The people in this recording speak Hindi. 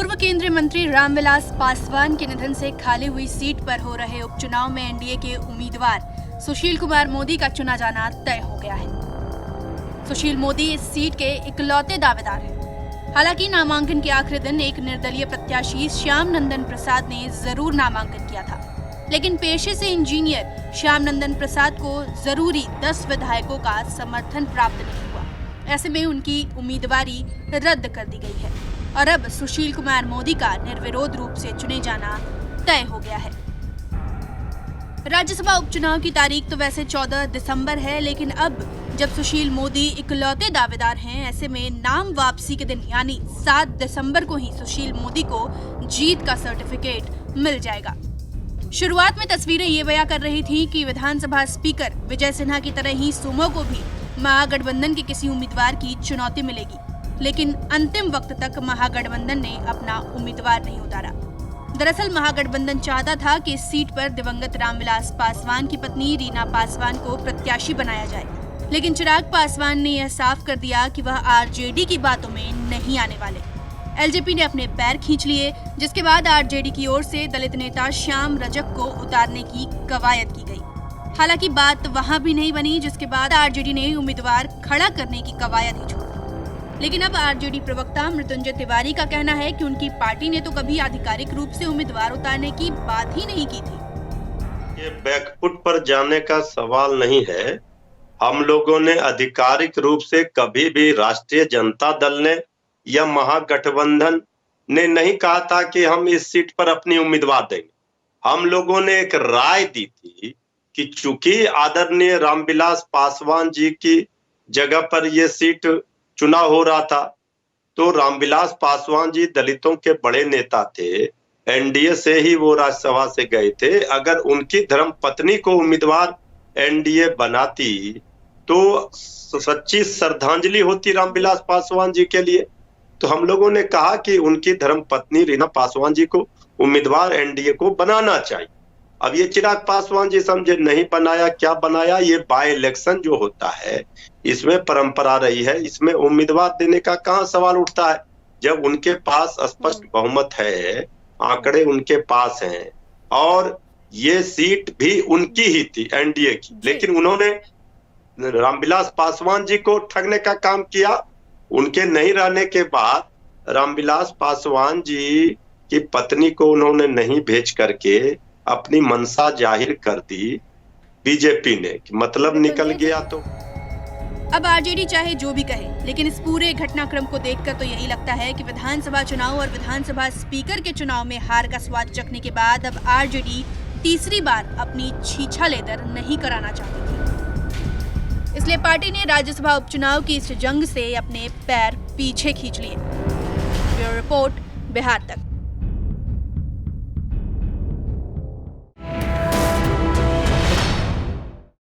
पूर्व केंद्रीय मंत्री रामविलास पासवान के निधन से खाली हुई सीट पर हो रहे उपचुनाव में एनडीए के उम्मीदवार सुशील कुमार मोदी का चुना जाना तय हो गया है। सुशील मोदी इस सीट के इकलौते दावेदार हैं। हालांकि नामांकन के आखिरी दिन एक निर्दलीय प्रत्याशी श्याम नंदन प्रसाद ने जरूर नामांकन किया था, लेकिन पेशे से इंजीनियर श्याम नंदन प्रसाद को जरूरी 10 विधायकों का समर्थन प्राप्त नहीं हुआ। ऐसे में उनकी उम्मीदवारी रद्द कर दी गई है और अब सुशील कुमार मोदी का निर्विरोध रूप से चुने जाना तय हो गया है। राज्यसभा उपचुनाव की तारीख तो वैसे 14 दिसंबर है, लेकिन अब जब सुशील मोदी इकलौते दावेदार हैं, ऐसे में नाम वापसी के दिन यानी 7 दिसंबर को ही सुशील मोदी को जीत का सर्टिफिकेट मिल जाएगा। शुरुआत में तस्वीरें ये बयां कर रही थी कि विधानसभा स्पीकर विजय सिन्हा की तरह ही सुमो को भी महागठबंधन के किसी उम्मीदवार की चुनौती मिलेगी, लेकिन अंतिम वक्त तक महागठबंधन ने अपना उम्मीदवार नहीं उतारा। दरअसल महागठबंधन चाहता था कि इस सीट पर दिवंगत रामविलास पासवान की पत्नी रीना पासवान को प्रत्याशी बनाया जाए, लेकिन चिराग पासवान ने यह साफ कर दिया कि वह आरजेडी की बातों में नहीं आने वाले। एलजेपी ने अपने पैर खींच लिए, जिसके बाद आरजेडी की ओर से दलित नेता श्याम रजक को उतारने की कवायद की गई। हालांकि बात वहां भी नहीं बनी, जिसके बाद आरजेडी ने उम्मीदवार खड़ा करने की कवायद ही छोड़ दी। लेकिन अब आरजेडी प्रवक्ता मृत्युंजय तिवारी का कहना है कि उनकी पार्टी ने तो कभी आधिकारिक रूप से उम्मीदवार उतारने की बात ही नहीं की थी। ये बैकफुट पर जाने का सवाल नहीं है। हम लोगों ने आधिकारिक रूप से कभी भी राष्ट्रीय जनता दल ने या महागठबंधन ने नहीं कहा था कि हम इस सीट पर अपनी उम्मीदवार देंगे। हम लोगों ने एक राय दी थी कि चूंकि आदरणीय रामविलास पासवान जी की जगह पर यह सीट चुनाव हो रहा था, तो रामविलास पासवान जी दलितों के बड़े नेता थे, एनडीए से ही वो राज्यसभा से गए थे। अगर उनकी धर्मपत्नी को उम्मीदवार एनडीए बनाती तो सच्ची श्रद्धांजलि होती रामविलास पासवान जी के लिए। तो हम लोगों ने कहा कि उनकी धर्मपत्नी रीना पासवान जी को उम्मीदवार एनडीए को बनाना चाहिए। अब ये चिराग पासवान जी समझे नहीं बनाया, क्या बनाया? ये बाय इलेक्शन जो होता है, इसमें परंपरा रही है, इसमें उम्मीदवार देने का कहां सवाल उठता है जब उनके पास स्पष्ट बहुमत है, आंकड़े उनके पास हैं और ये सीट भी उनकी ही थी, एनडीए की। लेकिन उन्होंने रामविलास पासवान जी को ठगने का काम किया। उनके नहीं रहने के बाद रामविलास पासवान जी की पत्नी को उन्होंने नहीं भेज करके अपनी मनसा जाहिर कर दी बीजेपी ने, कि मतलब निकल गया। तो अब आरजेडी चाहे जो भी कहे, लेकिन इस पूरे घटनाक्रम को देखकर तो यही लगता है कि विधानसभा चुनाव और विधानसभा स्पीकर के चुनाव में हार का स्वाद चखने के बाद अब आरजेडी तीसरी बार अपनी छीछा लेदर नहीं कराना चाहती थी। इसलिए पार्टी ने राज्यसभा उपचुनाव की इस जंग से अपने पैर पीछे खींच लिए। ब्यूरो रिपोर्ट, बिहार तक।